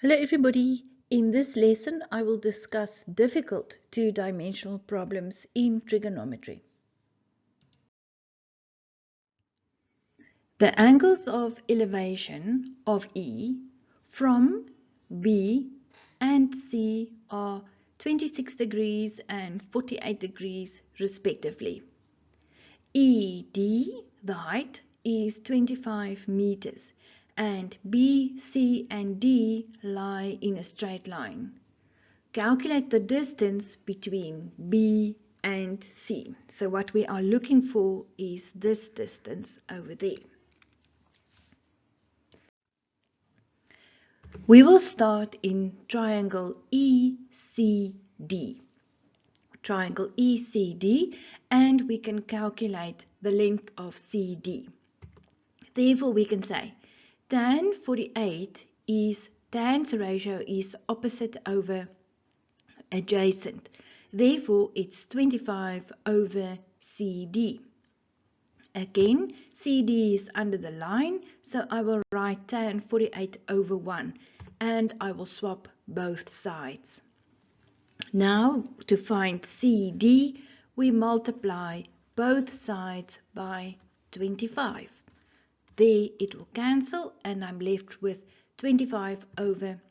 Hello everybody. In this lesson, I will discuss difficult two-dimensional problems in trigonometry. The angles of elevation of E from B and C are 26 degrees and 48 degrees respectively. ED, the height, is 25 meters and B, C and D lie in a straight line. Calculate the distance between B and C. So what we are looking for is this distance over there. We will start in triangle ECD. Triangle ECD, and we can calculate the length of CD. Therefore, we can say tan 48 is tan's ratio is opposite over adjacent. Therefore, it's 25 over CD. Again, CD is under the line, so I will write tan 48 over 1 and I will swap both sides. Now, to find CD, we multiply both sides by 25. There it will cancel and I'm left with 25 over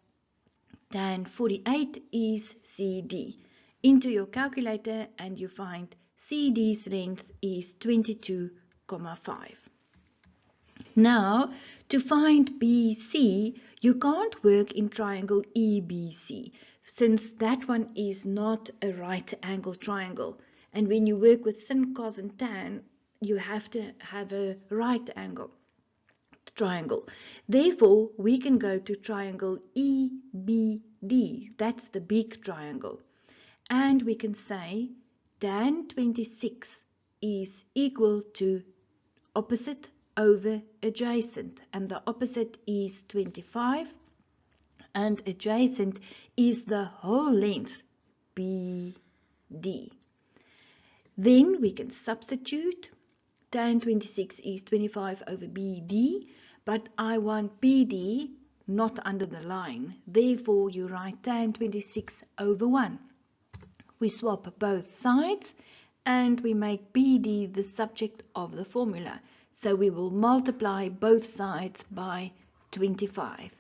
tan 48 is CD. Into your calculator and you find CD's length is 22,5. Now, to find BC, you can't work in triangle EBC since that one is not a right angle triangle. And when you work with sin, cos and tan, you have to have a right angle triangle. Therefore, we can go to triangle EBD. That's the big triangle. And we can say tan 26 is equal to opposite over adjacent. And the opposite is 25. And adjacent is the whole length, BD. Then we can substitute. Tan 26 is 25 over BD, but I want BD not under the line. Therefore, you write tan 26 over 1. We swap both sides and we make BD the subject of the formula. So we will multiply both sides by 25.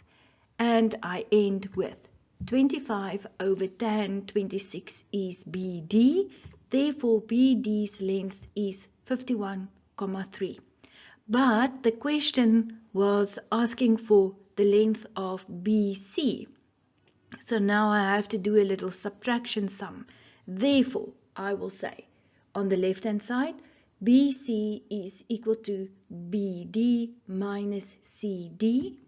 And I end with 25 over tan 26 is BD. Therefore, BD's length is 51,3. But the question was asking for the length of BC. So now I have to do a little subtraction sum. Therefore, I will say on the left hand side, BC is equal to BD minus CD.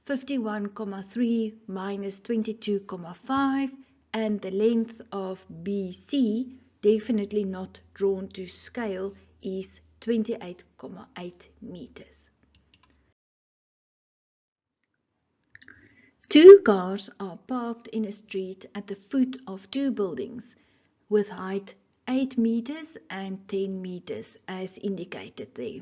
51,3 minus 22,5, and the length of BC, definitely not drawn to scale, is 28,8 meters. Two cars are parked in a street at the foot of two buildings with height 8 meters and 10 meters as indicated there.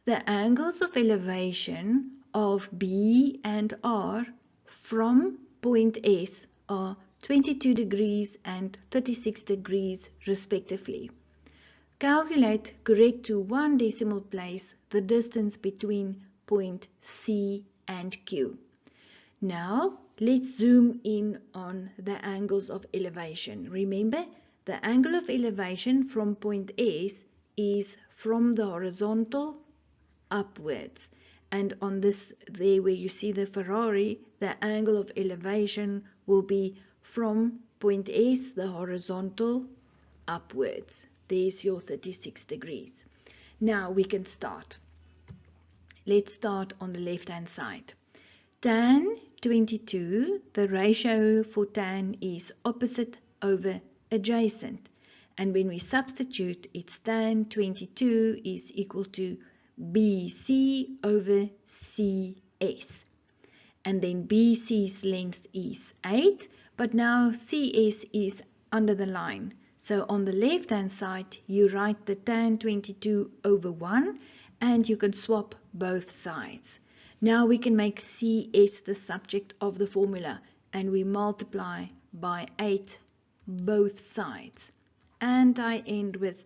The angles of elevation of B and R from point S are 22 degrees and 36 degrees respectively. Calculate correct to one decimal place the distance between point C and Q. Now let's zoom in on the angles of elevation. Remember, the angle of elevation from point S is from the horizontal upwards. And on this, there where you see the Ferrari, the angle of elevation will be from point S, the horizontal, upwards. There's your 36 degrees. Now we can start. Let's start on the left hand side. Tan 22, the ratio for tan is opposite over adjacent. And when we substitute, it's tan 22 is equal to BC over CS. And then BC's length is 8, but now CS is under the line. So on the left hand side, you write the tan 22 over 1 and you can swap both sides. Now we can make CS the subject of the formula, and we multiply by 8 both sides. And I end with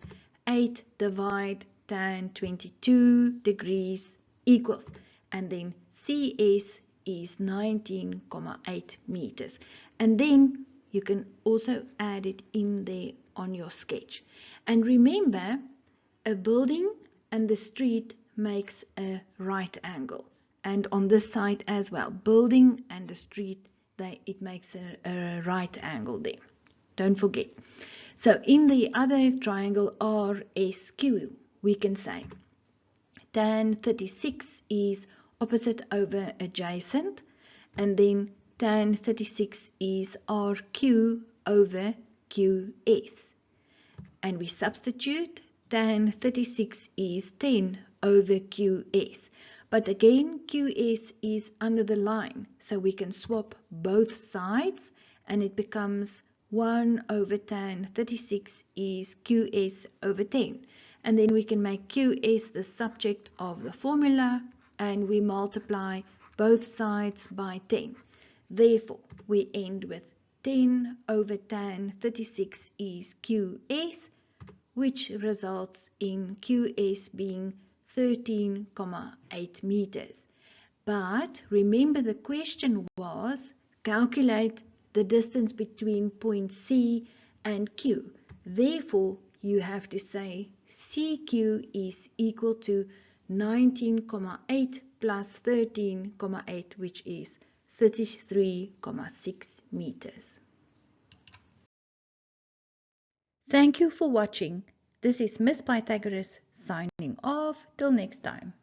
8 divide tan 22 degrees equals, and then CS is 19,8 meters. And then you can also add it in there on your sketch. And remember, a building and the street makes a right angle. And on this side as well, building and the street, it makes a right angle there. Don't forget. So in the other triangle RSQ, we can say tan 36 is opposite over adjacent, and then tan 36 is RQ over QS. And we substitute, tan 36 is 10 over QS. But again, QS is under the line, so we can swap both sides, and it becomes 1 over tan 36 is QS over 10. And then we can make QS the subject of the formula, and we multiply both sides by 10. Therefore, we end with 10 over tan 36 is QS, which results in QS being 13,8 meters. But remember, the question was calculate the distance between point C and Q. Therefore, you have to say CQ is equal to 19,8 plus 13,8, which is 33,6 meters. Thank you for watching. This is Miss Pythagoras signing off. Till next time.